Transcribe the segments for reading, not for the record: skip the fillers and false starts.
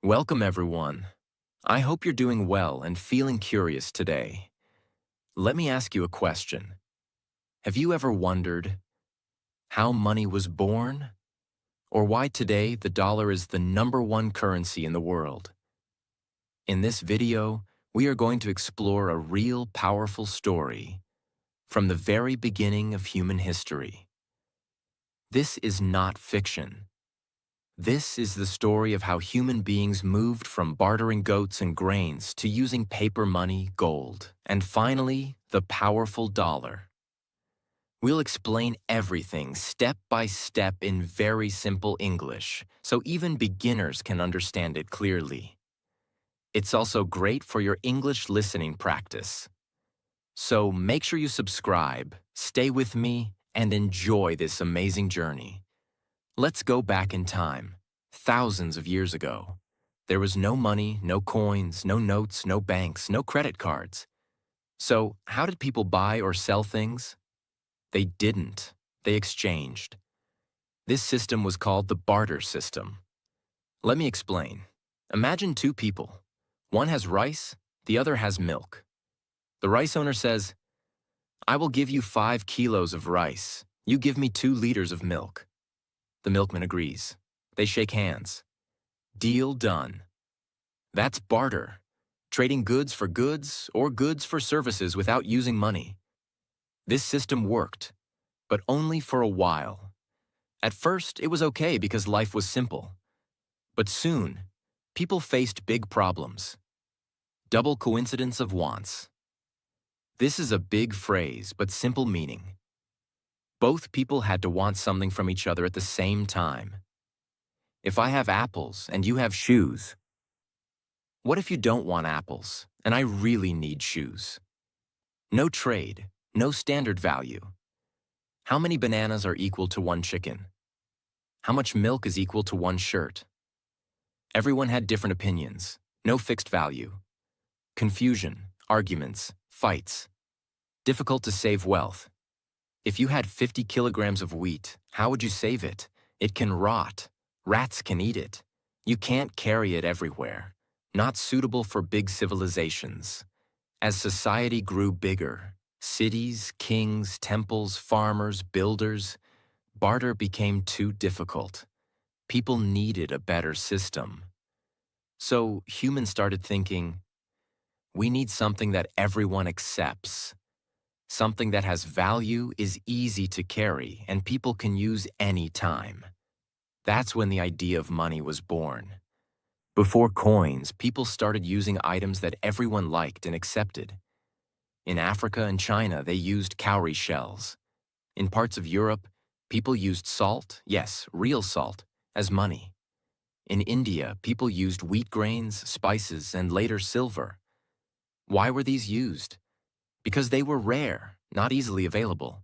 Welcome, everyone. I hope you're doing well and feeling curious today. Let me ask you a question. Have you ever wondered how money was born? Or why today the dollar is the #1 currency in the world? In this video, we are going to explore a real powerful story from the very beginning of human history. This is not fiction. This is the story of how human beings moved from bartering goats and grains to using paper money, gold, and finally, the powerful dollar. We'll explain everything step by step in very simple English, so even beginners can understand it clearly. It's also great for your English listening practice. So make sure you subscribe, stay with me, and enjoy this amazing journey. Let's go back in time, thousands of years ago. There was no money, no coins, no notes, no banks, no credit cards. So how did people buy or sell things? They didn't. They exchanged. This system was called the barter system. Let me explain. Imagine two people. One has rice, the other has milk. The rice owner says, "I will give you 5 kilos of rice. You give me 2 liters of milk." The milkman agrees. They shake hands. Deal done. That's barter, trading goods for goods or goods for services without using money. This system worked, but only for a while. At first, it was okay because life was simple. But soon, people faced big problems. Double coincidence of wants. This is a big phrase, but simple meaning. Both people had to want something from each other at the same time. If I have apples and you have shoes, what if you don't want apples and I really need shoes? No trade, no standard value. How many bananas are equal to 1 chicken? How much milk is equal to 1 shirt? Everyone had different opinions, no fixed value. Confusion, arguments, fights. Difficult to save wealth. If you had 50 kilograms of wheat, how would you save it? It can rot. Rats can eat it. You can't carry it everywhere. Not suitable for big civilizations. As society grew bigger, cities, kings, temples, farmers, builders, barter became too difficult. People needed a better system. So humans started thinking, we need something that everyone accepts. Something that has value, is easy to carry, and people can use any time. That's when the idea of money was born. Before coins, people started using items that everyone liked and accepted. In Africa and China, they used cowrie shells. In parts of Europe, people used salt, yes, real salt, as money. In India, people used wheat grains, spices, and later silver. Why were these used? Because they were rare, not easily available.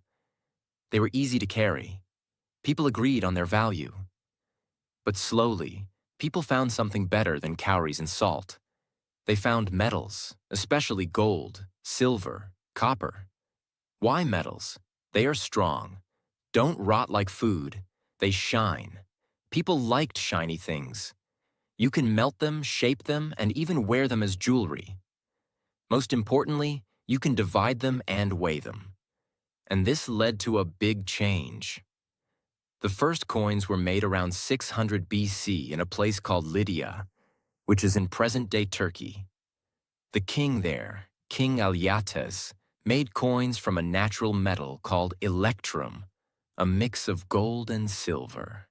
They were easy to carry. People agreed on their value. But slowly, people found something better than cowries and salt. They found metals, especially gold, silver, copper. Why metals? They are strong. Don't rot like food. They shine. People liked shiny things. You can melt them, shape them, and even wear them as jewelry. Most importantly, you can divide them and weigh them. And this led to a big change. The first coins were made around 600 BC in a place called Lydia, which is in present-day Turkey. The king there, King Alyattes, made coins from a natural metal called electrum, a mix of gold and silver.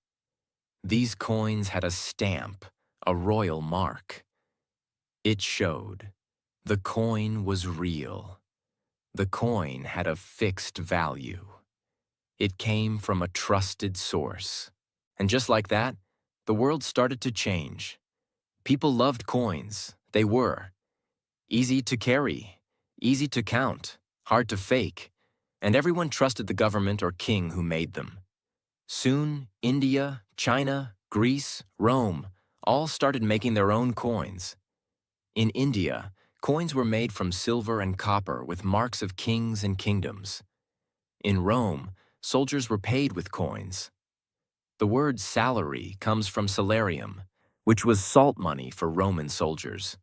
These coins had a stamp, a royal mark. It showed the coin was real. The coin had a fixed value. It came from a trusted source. And just like that, the world started to change. People loved coins. They were easy to carry, easy to count, hard to fake, and everyone trusted the government or king who made them. Soon, India, China, Greece, Rome all started making their own coins. In India, coins were made from silver and copper with marks of kings and kingdoms. In Rome, soldiers were paid with coins. The word salary comes from salarium, which was salt money for Roman soldiers.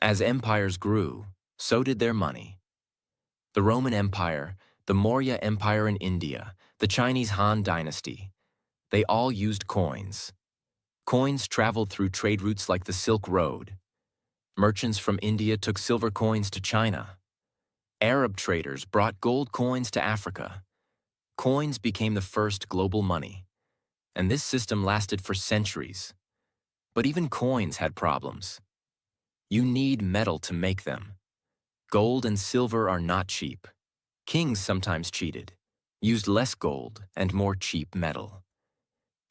As empires grew, so did their money. The Roman Empire, the Maurya Empire in India, the Chinese Han Dynasty, they all used coins. Coins traveled through trade routes like the Silk Road. Merchants from India took silver coins to China. Arab traders brought gold coins to Africa. Coins became the first global money, and this system lasted for centuries. But even coins had problems. You need metal to make them. Gold and silver are not cheap. Kings sometimes cheated, used less gold and more cheap metal.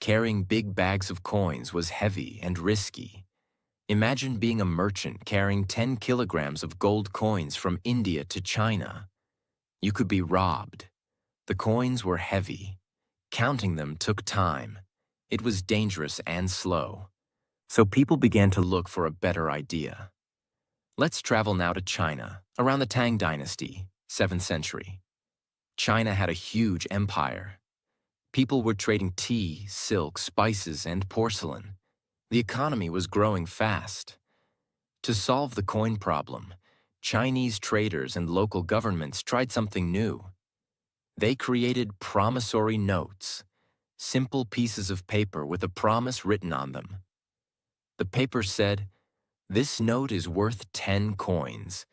Carrying big bags of coins was heavy and risky. Imagine being a merchant carrying 10 kilograms of gold coins from India to China. You could be robbed. The coins were heavy. Counting them took time. It was dangerous and slow. So people began to look for a better idea. Let's travel now to China, around the Tang Dynasty, 7th century. China had a huge empire. People were trading tea, silk, spices, and porcelain. The economy was growing fast. To solve the coin problem, Chinese traders and local governments tried something new. They created promissory notes, simple pieces of paper with a promise written on them. The paper said, "This note is worth 10 coins.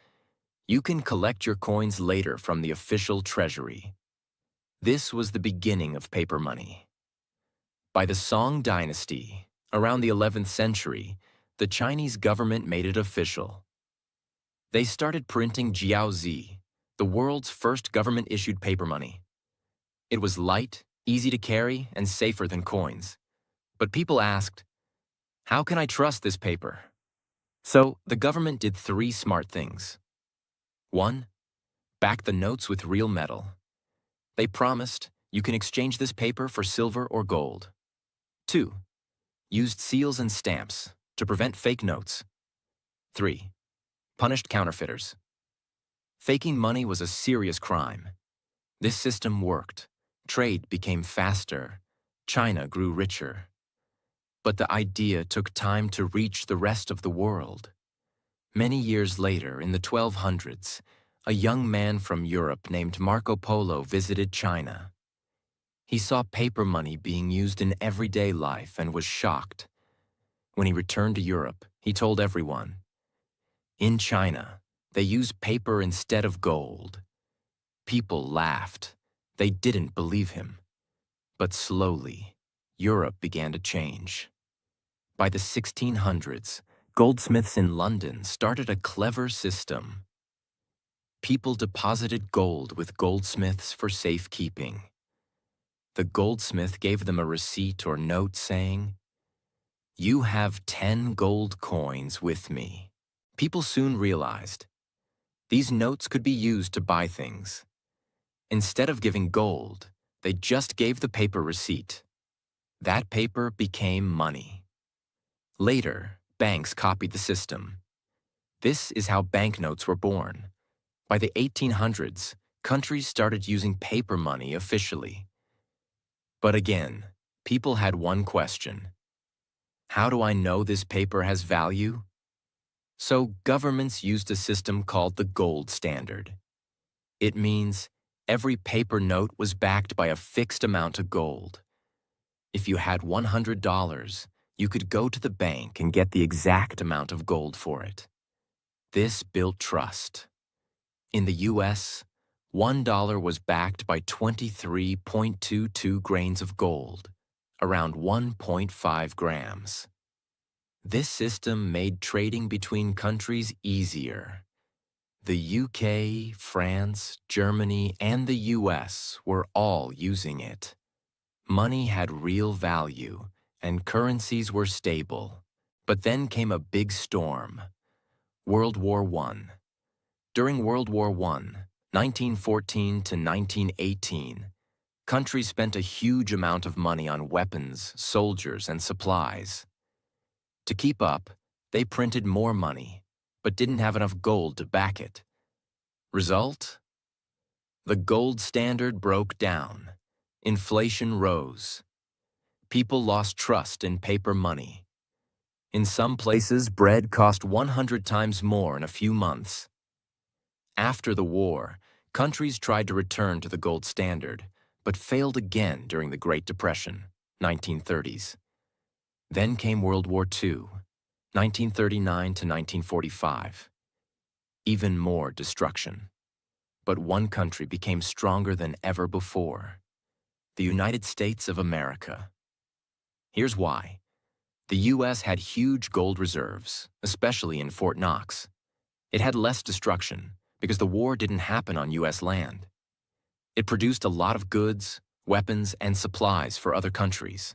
You can collect your coins later from the official treasury." This was the beginning of paper money. By the Song Dynasty, around the 11th century, the Chinese government made it official. They started printing jiaozi, the world's first government-issued paper money. It was light, easy to carry, and safer than coins. But people asked, "How can I trust this paper?" So the government did 3 smart things. 1. Back the notes with real metal. They promised, "You can exchange this paper for silver or gold." 2. Used seals and stamps to prevent fake notes. 3. Punished counterfeiters. Faking money was a serious crime. This system worked. Trade became faster. China grew richer. But the idea took time to reach the rest of the world. Many years later, in the 1200s, a young man from Europe named Marco Polo visited China. He saw paper money being used in everyday life and was shocked. When he returned to Europe, he told everyone, "In China, they use paper instead of gold." People laughed. They didn't believe him. But slowly, Europe began to change. By the 1600s, goldsmiths in London started a clever system. People deposited gold with goldsmiths for safekeeping. The goldsmith gave them a receipt or note saying, "You have 10 gold coins with me." People soon realized these notes could be used to buy things. Instead of giving gold, they just gave the paper receipt. That paper became money. Later, banks copied the system. This is how banknotes were born. By the 1800s, countries started using paper money officially. But again, people had one question. How do I know this paper has value? So governments used a system called the gold standard. It means every paper note was backed by a fixed amount of gold. If you had $100, you could go to the bank and get the exact amount of gold for it. This built trust. In the US, $1 was backed by 23.22 grains of gold, around 1.5 grams. This system made trading between countries easier. The UK, France, Germany, and the US were all using it. Money had real value, and currencies were stable. But then came a big storm. World War I. During World War I, 1914 to 1918, countries spent a huge amount of money on weapons, soldiers, and supplies. To keep up, they printed more money, but didn't have enough gold to back it. Result? The gold standard broke down. Inflation rose. People lost trust in paper money. In some places, bread cost 100 times more in a few months. After the war, countries tried to return to the gold standard, but failed again during the Great Depression, 1930s. Then came World War II, 1939 to 1945. Even more destruction. But one country became stronger than ever before: the United States of America. Here's why. The U.S. had huge gold reserves, especially in Fort Knox. It had less destruction because the war didn't happen on U.S. land. It produced a lot of goods, weapons, and supplies for other countries.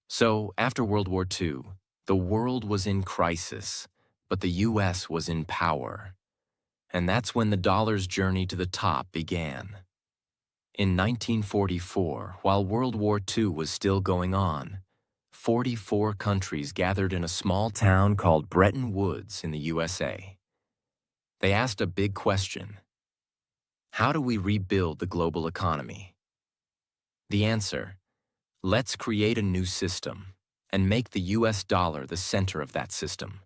So, after World War II, the world was in crisis, but the U.S. was in power. And that's when the dollar's journey to the top began. In 1944, while World War II was still going on, 44 countries gathered in a small town called Bretton Woods in the USA. They asked a big question: how do we rebuild the global economy? The answer: let's create a new system and make the US dollar the center of that system.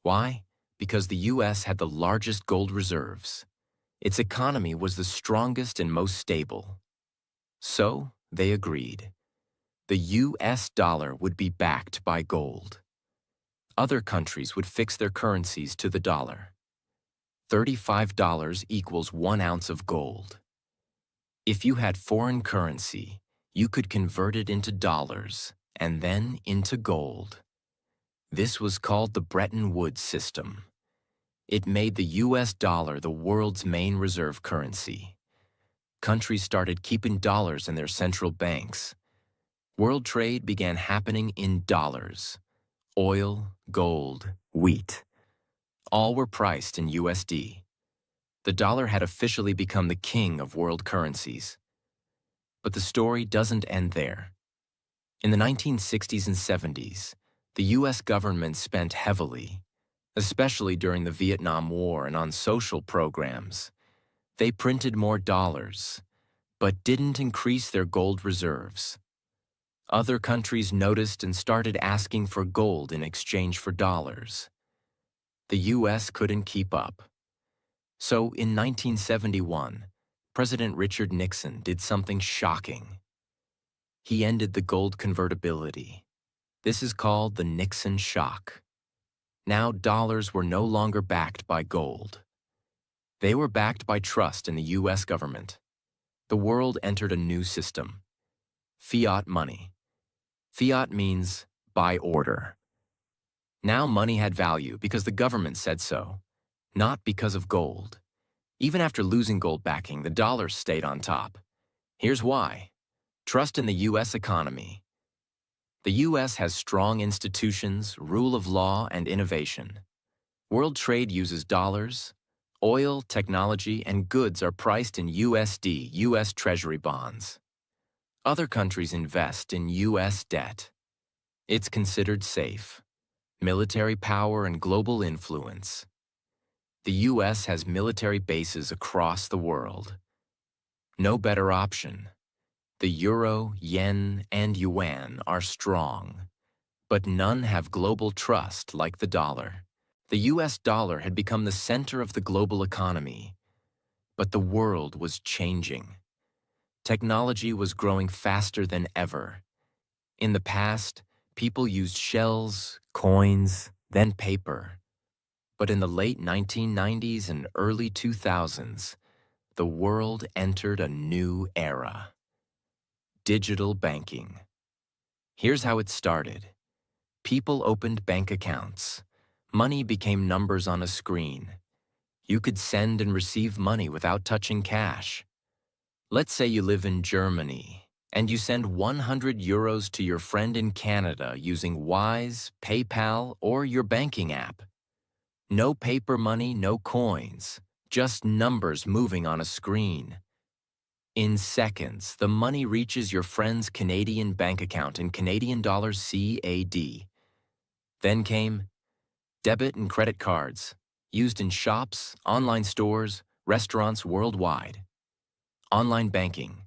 Why? Because the US had the largest gold reserves. Its economy was the strongest and most stable. So, they agreed. The US dollar would be backed by gold. Other countries would fix their currencies to the dollar. $35 equals 1 ounce of gold. If you had foreign currency, you could convert it into dollars and then into gold. This was called the Bretton Woods system. It made the US dollar the world's main reserve currency. Countries started keeping dollars in their central banks. World trade began happening in dollars. Oil, gold, wheat. All were priced in USD. The dollar had officially become the king of world currencies. But the story doesn't end there. In the 1960s and 70s, the US government spent heavily, especially during the Vietnam War and on social programs. They printed more dollars, but didn't increase their gold reserves. Other countries noticed and started asking for gold in exchange for dollars. The US couldn't keep up. So in 1971, President Richard Nixon did something shocking. He ended the gold convertibility. This is called the Nixon shock. Now dollars were no longer backed by gold. They were backed by trust in the US government. The world entered a new system: fiat money. Fiat means by order. Now money had value because the government said so, not because of gold. Even after losing gold backing, the dollar stayed on top. Here's why. Trust in the US economy. The US has strong institutions, rule of law, and innovation. World trade uses dollars. Oil, technology, and goods are priced in USD, US Treasury bonds. Other countries invest in US debt. It's considered safe. Military power and global influence. The US has military bases across the world. No better option. The euro, yen, and yuan are strong, but none have global trust like the dollar. The US dollar had become the center of the global economy, but the world was changing. Technology was growing faster than ever. In the past, people used shells, coins, then paper. But in the late 1990s and early 2000s, the world entered a new era: digital banking. Here's how it started. People opened bank accounts. Money became numbers on a screen. You could send and receive money without touching cash. Let's say you live in Germany, and you send 100 euros to your friend in Canada using Wise, PayPal, or your banking app. No paper money, no coins, just numbers moving on a screen. In seconds, the money reaches your friend's Canadian bank account in Canadian dollars CAD. Then came debit and credit cards, used in shops, online stores, restaurants worldwide. Online banking.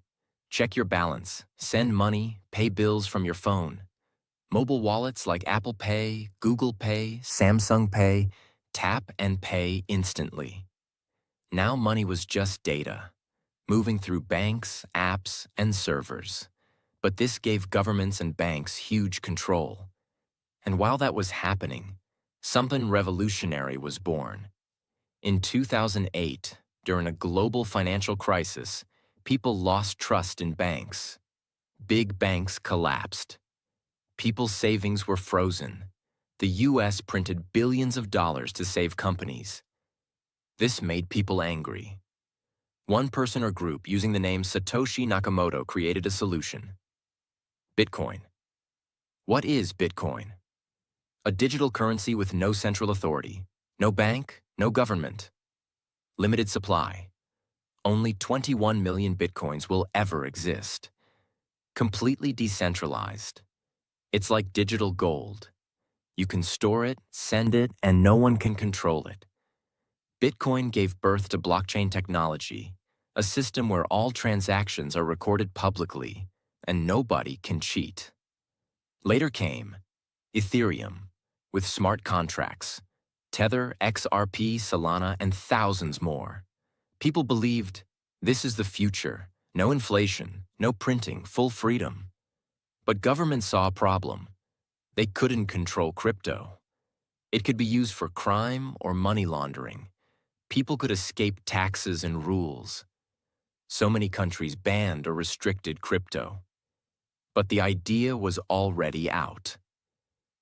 Check your balance, send money, pay bills from your phone. Mobile wallets like Apple Pay, Google Pay, Samsung Pay tap and pay instantly. Now money was just data, moving through banks, apps, and servers. But this gave governments and banks huge control. And while that was happening, something revolutionary was born. In 2008, during a global financial crisis, people lost trust in banks. Big banks collapsed. People's savings were frozen. The US printed billions of dollars to save companies. This made people angry. One person or group using the name Satoshi Nakamoto created a solution. Bitcoin. What is Bitcoin? A digital currency with no central authority, no bank, no government. Limited supply. Only 21 million Bitcoins will ever exist. Completely decentralized. It's like digital gold. You can store it, send it, and no one can control it. Bitcoin gave birth to blockchain technology, a system where all transactions are recorded publicly and nobody can cheat. Later came Ethereum, with smart contracts, Tether, XRP, Solana, and thousands more. People believed this is the future, no inflation, no printing, full freedom. But governments saw a problem. They couldn't control crypto. It could be used for crime or money laundering. People could escape taxes and rules. So many countries banned or restricted crypto. But the idea was already out,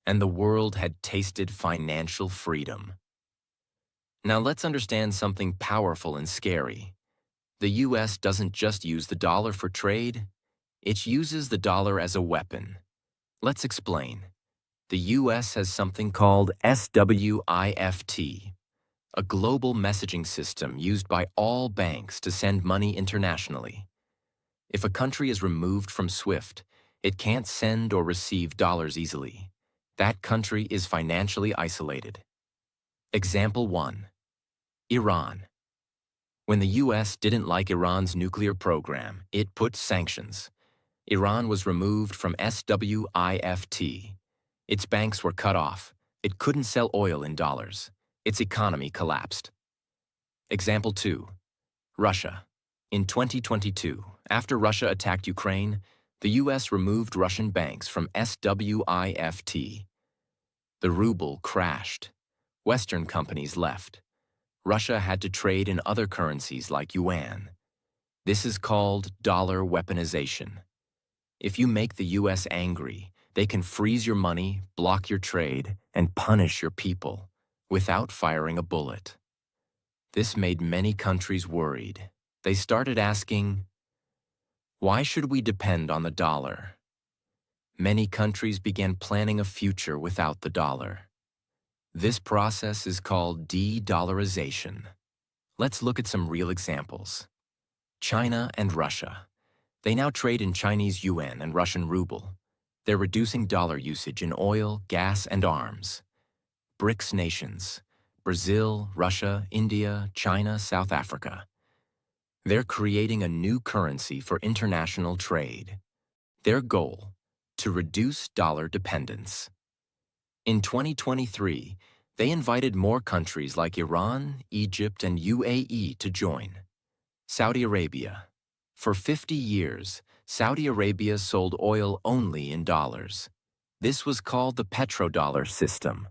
and the world had tasted financial freedom. Now let's understand something powerful and scary. The US doesn't just use the dollar for trade, it uses the dollar as a weapon. Let's explain. The US has something called SWIFT, a global messaging system used by all banks to send money internationally. If a country is removed from SWIFT, it can't send or receive dollars easily. That country is financially isolated. Example 1. Iran. When the US didn't like Iran's nuclear program, it put sanctions. Iran was removed from SWIFT. Its banks were cut off. It couldn't sell oil in dollars. Its economy collapsed. Example 2. Russia. In 2022, after Russia attacked Ukraine, the US removed Russian banks from SWIFT. The ruble crashed. Western companies left. Russia had to trade in other currencies like yuan. This is called dollar weaponization. If you make the US angry, they can freeze your money, block your trade, and punish your people without firing a bullet. This made many countries worried. They started asking, why should we depend on the dollar? Many countries began planning a future without the dollar. This process is called de-dollarization. Let's look at some real examples. China and Russia. They now trade in Chinese yuan and Russian ruble. They're reducing dollar usage in oil, gas, and arms. BRICS nations. Brazil, Russia, India, China, South Africa. They're creating a new currency for international trade. Their goal, to reduce dollar dependence. In 2023, they invited more countries like Iran, Egypt, and UAE to join. Saudi Arabia. For 50 years, Saudi Arabia sold oil only in dollars. This was called the petrodollar system.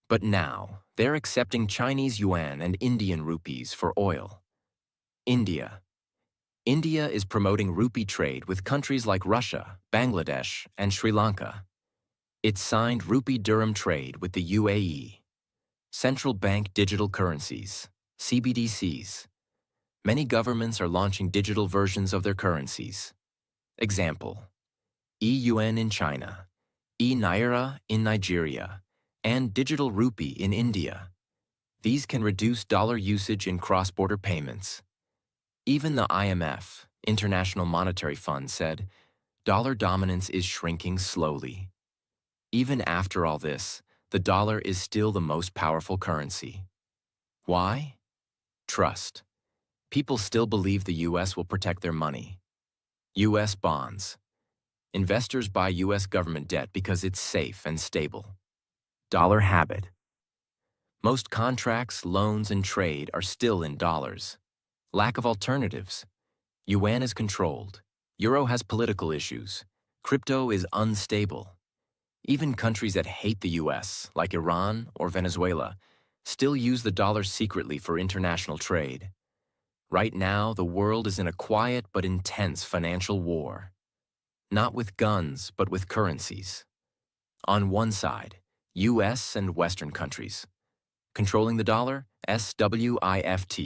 But now, they're accepting Chinese yuan and Indian rupees for oil. India. India is promoting rupee trade with countries like Russia, Bangladesh, and Sri Lanka. It signed rupee dirham trade with the UAE. Central bank digital currencies, CBDCs. Many governments are launching digital versions of their currencies. Example: e-yuan in China, e-naira in Nigeria, and digital rupee in India. These can reduce dollar usage in cross-border payments. Even the IMF, International Monetary Fund, said dollar dominance is shrinking slowly. Even after all this, the dollar is still the most powerful currency. Why? Trust. People still believe the US will protect their money. US bonds. Investors buy U.S. government debt because it's safe and stable. Dollar habit. Most contracts, loans, and trade are still in dollars. Lack of alternatives. Yuan is controlled. Euro has political issues. Crypto is unstable. Even countries that hate the U.S., like Iran or Venezuela, still use the dollar secretly for international trade. Right now, the world is in a quiet but intense financial war. Not with guns, but with currencies. On one side, U.S. and Western countries. Controlling the dollar, SWIFT,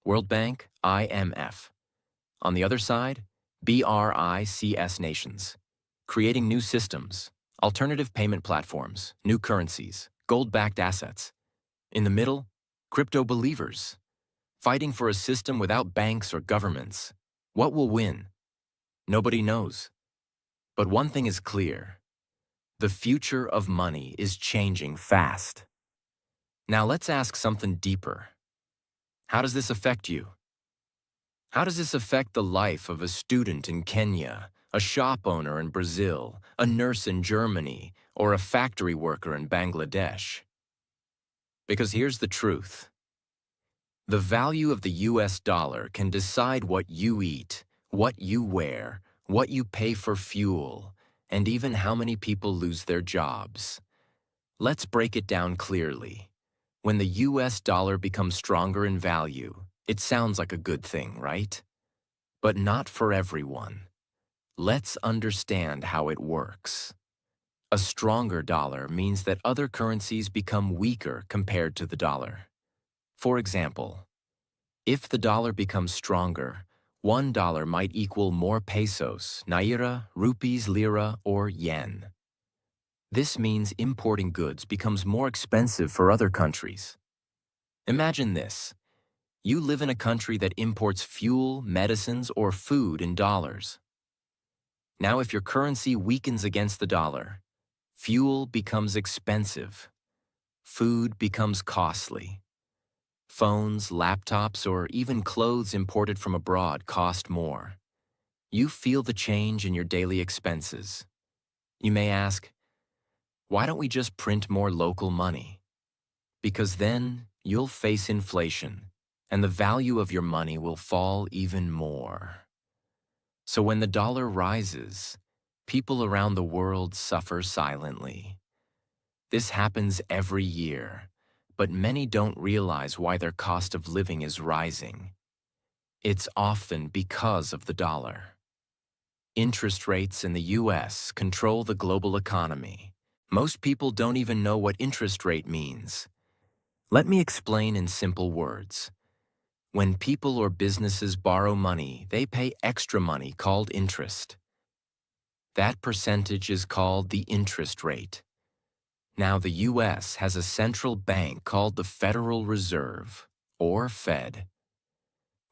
World Bank, IMF. On the other side, BRICS nations. Creating new systems, alternative payment platforms, new currencies, gold-backed assets. In the middle, crypto believers, fighting for a system without banks or governments. What will win? Nobody knows. But one thing is clear. The future of money is changing fast. Now let's ask something deeper. How does this affect you? How does this affect the life of a student in Kenya, a shop owner in Brazil, a nurse in Germany, or a factory worker in Bangladesh? Because here's the truth. The value of the US dollar can decide what you eat, what you wear, what you pay for fuel, and even how many people lose their jobs. Let's break it down clearly. When the US dollar becomes stronger in value, it sounds like a good thing, right? But not for everyone. Let's understand how it works. A stronger dollar means that other currencies become weaker compared to the dollar. For example, if the dollar becomes stronger, $1 might equal more pesos, naira, rupees, lira, or yen. This means importing goods becomes more expensive for other countries. Imagine this. You live in a country that imports fuel, medicines, or food in dollars. Now, if your currency weakens against the dollar, fuel becomes expensive. Food becomes costly. Phones, laptops, or even clothes imported from abroad cost more. You feel the change in your daily expenses. You may ask, why don't we just print more local money? Because then you'll face inflation, and the value of your money will fall even more. So when the dollar rises, people around the world suffer silently. This happens every year, but many don't realize why their cost of living is rising. It's often because of the dollar. Interest rates in the U.S. control the global economy. Most people don't even know what interest rate means. Let me explain in simple words. When people or businesses borrow money, they pay extra money called interest. That percentage is called the interest rate. Now, the U.S. has a central bank called the Federal Reserve, or Fed.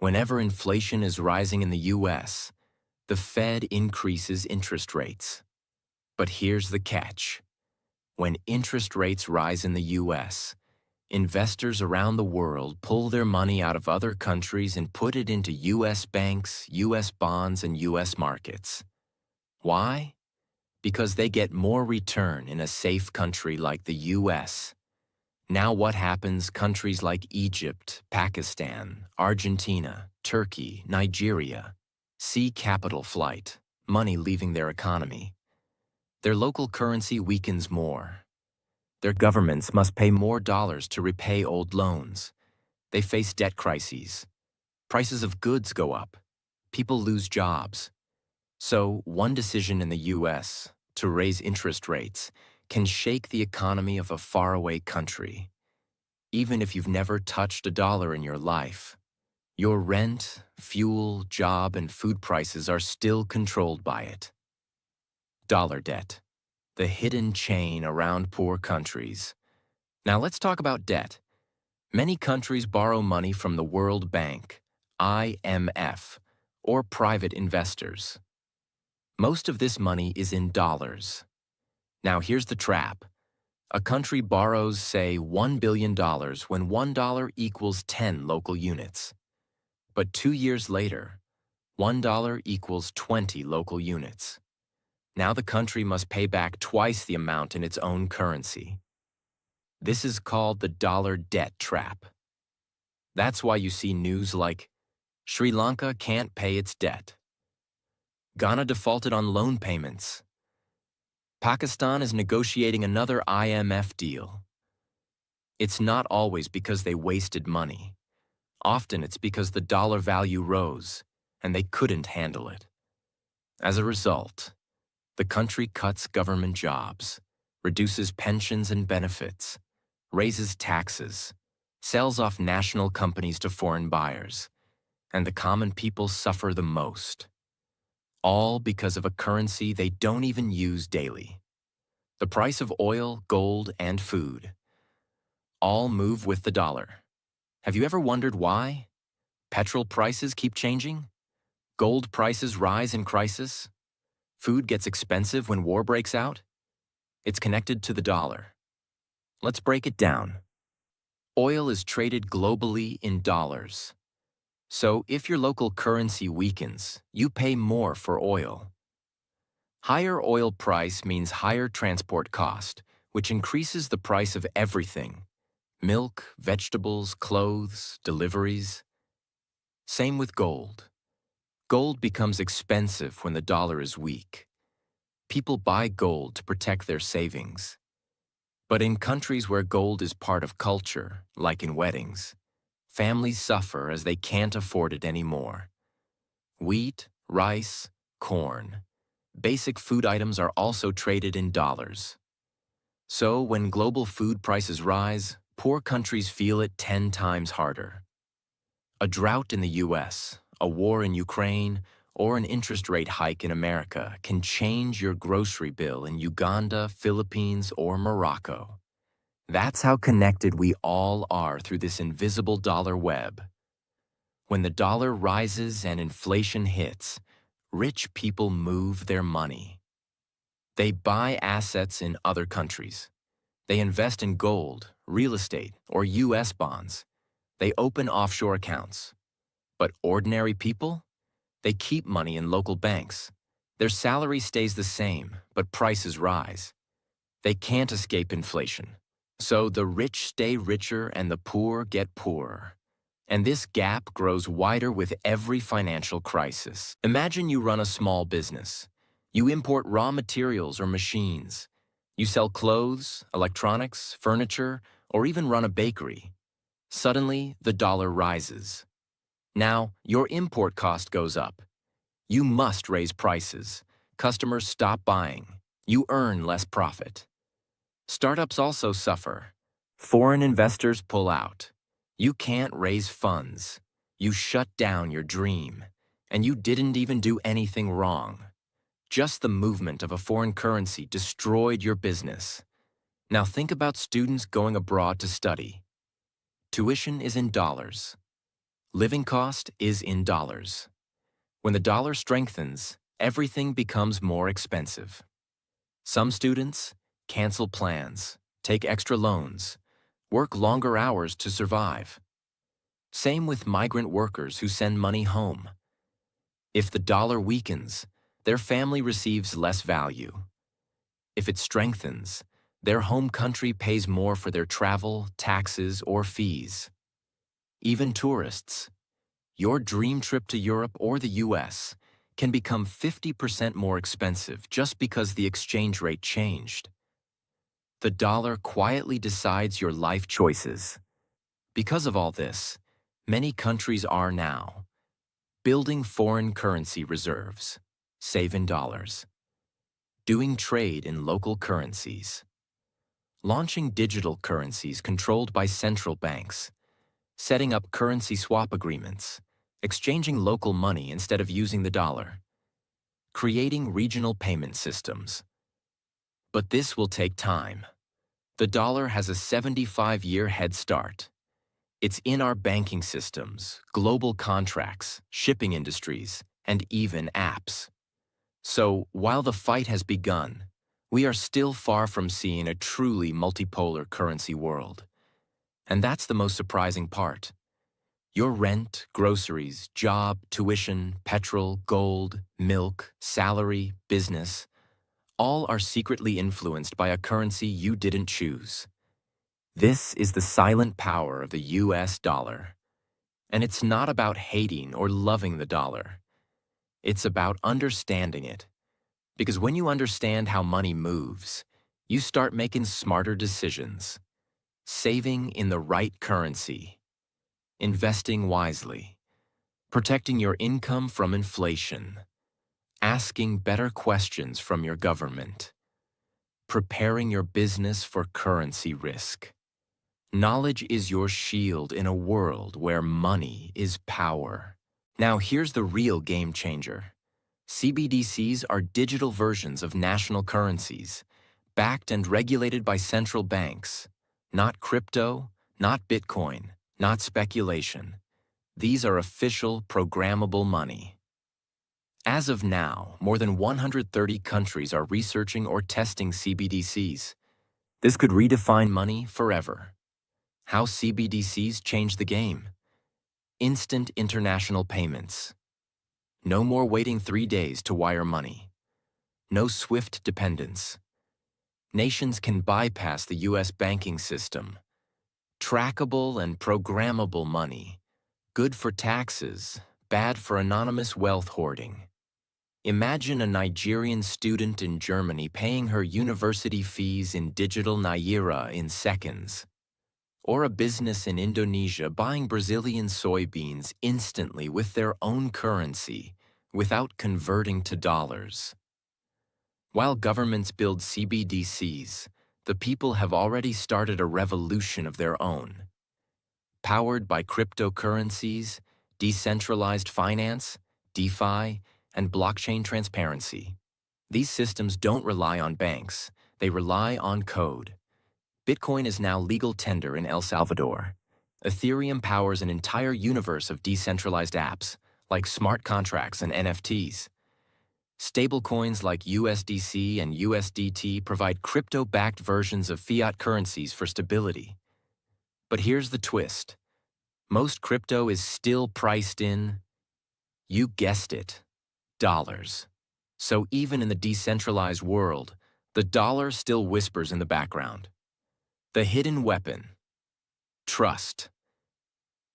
Whenever inflation is rising in the U.S., the Fed increases interest rates. But here's the catch. When interest rates rise in the U.S., investors around the world pull their money out of other countries and put it into U.S. banks, U.S. bonds, and U.S. markets. Why? Because they get more return in a safe country like the U.S. Now what happens? Countries like Egypt, Pakistan, Argentina, Turkey, Nigeria see capital flight, money leaving their economy. Their local currency weakens more. Their governments must pay more dollars to repay old loans. They face debt crises. Prices of goods go up. People lose jobs. So, one decision in the U.S. to raise interest rates can shake the economy of a faraway country. Even if you've never touched a dollar in your life, your rent, fuel, job, and food prices are still controlled by it. Dollar debt, the hidden chain around poor countries. Now let's talk about debt. Many countries borrow money from the World Bank, IMF, or private investors. Most of this money is in dollars. Now here's the trap. A country borrows, say, $1 billion when $1 equals 10 local units. But 2 years later, $1 equals 20 local units. Now the country must pay back twice the amount in its own currency. This is called the dollar debt trap. That's why you see news like, Sri Lanka can't pay its debt. Ghana defaulted on loan payments. Pakistan is negotiating another IMF deal. It's not always because they wasted money. Often it's because the dollar value rose, and they couldn't handle it. As a result, the country cuts government jobs, reduces pensions and benefits, raises taxes, sells off national companies to foreign buyers, and the common people suffer the most. All because of a currency they don't even use daily. The price of oil, gold, and food all move with the dollar. Have you ever wondered why? Petrol prices keep changing? Gold prices rise in crisis? Food gets expensive when war breaks out? It's connected to the dollar. Let's break it down. Oil is traded globally in dollars. So if your local currency weakens, you pay more for oil. Higher oil price means higher transport cost, which increases the price of everything: milk, vegetables, clothes, deliveries. Same with gold. Gold becomes expensive when the dollar is weak. People buy gold to protect their savings. But in countries where gold is part of culture, like in weddings, families suffer as they can't afford it anymore. Wheat, rice, corn. Basic food items are also traded in dollars. So when global food prices rise, poor countries feel it 10 times harder. A drought in the US, a war in Ukraine, or an interest rate hike in America can change your grocery bill in Uganda, Philippines, or Morocco. That's how connected we all are through this invisible dollar web. When the dollar rises and inflation hits, rich people move their money. They buy assets in other countries. They invest in gold, real estate, or US bonds. They open offshore accounts. But ordinary people? They keep money in local banks. Their salary stays the same, but prices rise. They can't escape inflation. So the rich stay richer and the poor get poorer. And this gap grows wider with every financial crisis. Imagine you run a small business. You import raw materials or machines. You sell clothes, electronics, furniture, or even run a bakery. Suddenly, the dollar rises. Now, your import cost goes up. You must raise prices. Customers stop buying. You earn less profit. Startups also suffer. Foreign investors pull out. You can't raise funds. You shut down your dream. And you didn't even do anything wrong. Just the movement of a foreign currency destroyed your business. Now think about students going abroad to study. Tuition is in dollars. Living cost is in dollars. When the dollar strengthens, everything becomes more expensive. Some students cancel plans, take extra loans, work longer hours to survive. Same with migrant workers who send money home. If the dollar weakens, their family receives less value. If it strengthens, their home country pays more for their travel, taxes, or fees. Even tourists. Your dream trip to Europe or the US can become 50% more expensive just because the exchange rate changed. The dollar quietly decides your life choices. Because of all this, many countries are now building foreign currency reserves, save in dollars, doing trade in local currencies, launching digital currencies controlled by central banks, setting up currency swap agreements, exchanging local money instead of using the dollar, creating regional payment systems. But this will take time. The dollar has a 75-year head start. It's in our banking systems, global contracts, shipping industries, and even apps. So, while the fight has begun, we are still far from seeing a truly multipolar currency world. And that's the most surprising part. Your rent, groceries, job, tuition, petrol, gold, milk, salary, business, all are secretly influenced by a currency you didn't choose. This is the silent power of the US dollar. And it's not about hating or loving the dollar. It's about understanding it. Because when you understand how money moves, you start making smarter decisions, saving in the right currency, investing wisely, protecting your income from inflation, asking better questions from your government, preparing your business for currency risk. Knowledge is your shield in a world where money is power. Now here's the real game changer. CBDCs are digital versions of national currencies, backed and regulated by central banks. Not crypto, not Bitcoin, not speculation. These are official, programmable money. As of now, more than 130 countries are researching or testing CBDCs. This could redefine money forever. How CBDCs change the game. Instant international payments. No more waiting 3 days to wire money. No SWIFT dependence. Nations can bypass the US banking system. Trackable and programmable money. Good for taxes, bad for anonymous wealth hoarding. Imagine a Nigerian student in Germany paying her university fees in digital naira in seconds. Or a business in Indonesia buying Brazilian soybeans instantly with their own currency, without converting to dollars. While governments build CBDCs, the people have already started a revolution of their own. Powered by cryptocurrencies, decentralized finance, DeFi, and blockchain transparency. These systems don't rely on banks, they rely on code. Bitcoin is now legal tender in El Salvador. Ethereum powers an entire universe of decentralized apps, like smart contracts and NFTs. Stablecoins like USDC and USDT provide crypto-backed versions of fiat currencies for stability. But here's the twist. Most crypto is still priced in, you guessed it, dollars. So even in the decentralized world, the dollar still whispers in the background. The hidden weapon. Trust.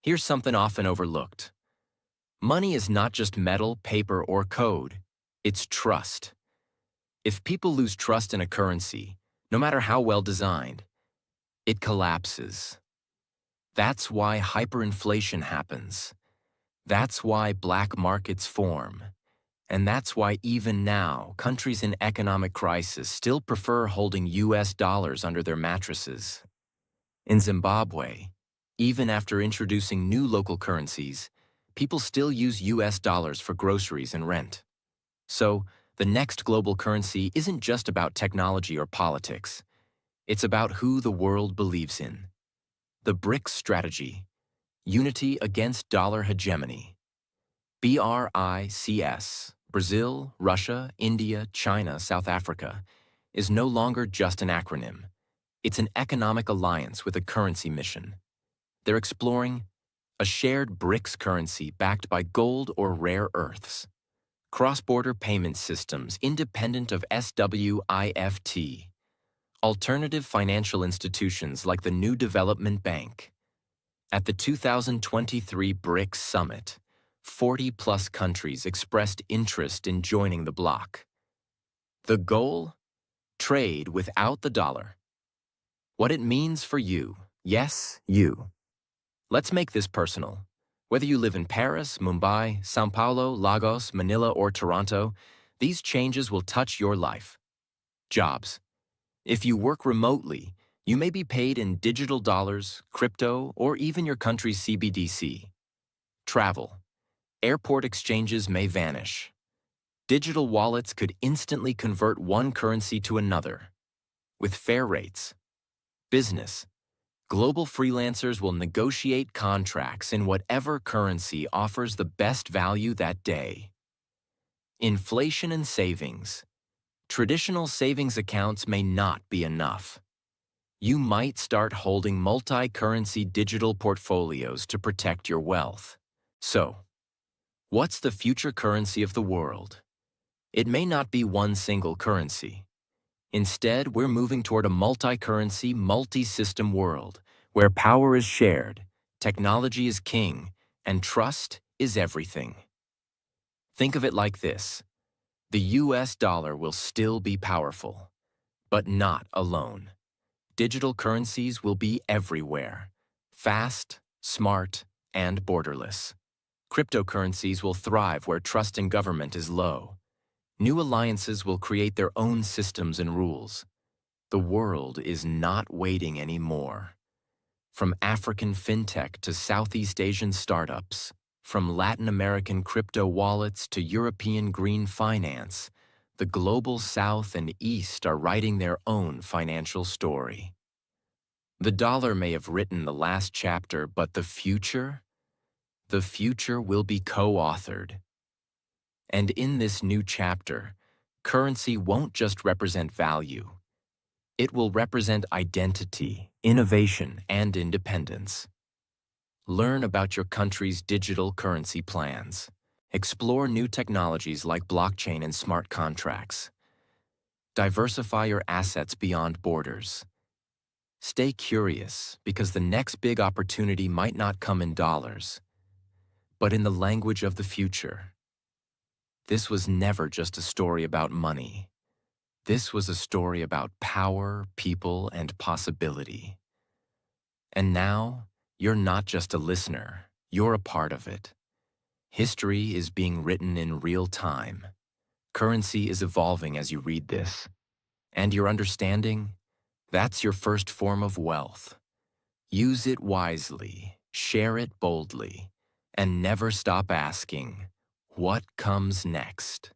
Here's something often overlooked. Money is not just metal, paper, or code. It's trust. If people lose trust in a currency, no matter how well designed, it collapses. That's why hyperinflation happens. That's why black markets form. And that's why even now, countries in economic crisis still prefer holding US dollars under their mattresses. In Zimbabwe, even after introducing new local currencies, people still use US dollars for groceries and rent. So, the next global currency isn't just about technology or politics. It's about who the world believes in. The BRICS strategy, unity against dollar hegemony. BRICS, Brazil, Russia, India, China, South Africa, is no longer just an acronym. It's an economic alliance with a currency mission. They're exploring a shared BRICS currency backed by gold or rare earths, cross-border payment systems independent of SWIFT, alternative financial institutions like the New Development Bank. At the 2023 BRICS Summit, 40-plus countries expressed interest in joining the bloc. The goal? Trade without the dollar. What it means for you, yes, you. Let's make this personal. Whether you live in Paris, Mumbai, São Paulo, Lagos, Manila, or Toronto, these changes will touch your life. Jobs. If you work remotely, you may be paid in digital dollars, crypto, or even your country's CBDC. Travel. Airport exchanges may vanish. Digital wallets could instantly convert one currency to another, with fair rates. Business. Global freelancers will negotiate contracts in whatever currency offers the best value that day. Inflation and savings. Traditional savings accounts may not be enough. You might start holding multi-currency digital portfolios to protect your wealth. So, what's the future currency of the world? It may not be one single currency. Instead, we're moving toward a multi-currency, multi-system world where power is shared, technology is king, and trust is everything. Think of it like this. The US dollar will still be powerful, but not alone. Digital currencies will be everywhere, fast, smart, and borderless. Cryptocurrencies will thrive where trust in government is low. New alliances will create their own systems and rules. The world is not waiting anymore. From African fintech to Southeast Asian startups, from Latin American crypto wallets to European green finance, the global South and East are writing their own financial story. The dollar may have written the last chapter, but the future will be co-authored. And in this new chapter, currency won't just represent value. It will represent identity, innovation, and independence. Learn about your country's digital currency plans. Explore new technologies like blockchain and smart contracts. Diversify your assets beyond borders. Stay curious, because the next big opportunity might not come in dollars, but in the language of the future. This was never just a story about money. This was a story about power, people, and possibility. And now, you're not just a listener, you're a part of it. History is being written in real time. Currency is evolving as you read this. And your understanding? That's your first form of wealth. Use it wisely, share it boldly, and never stop asking, what comes next?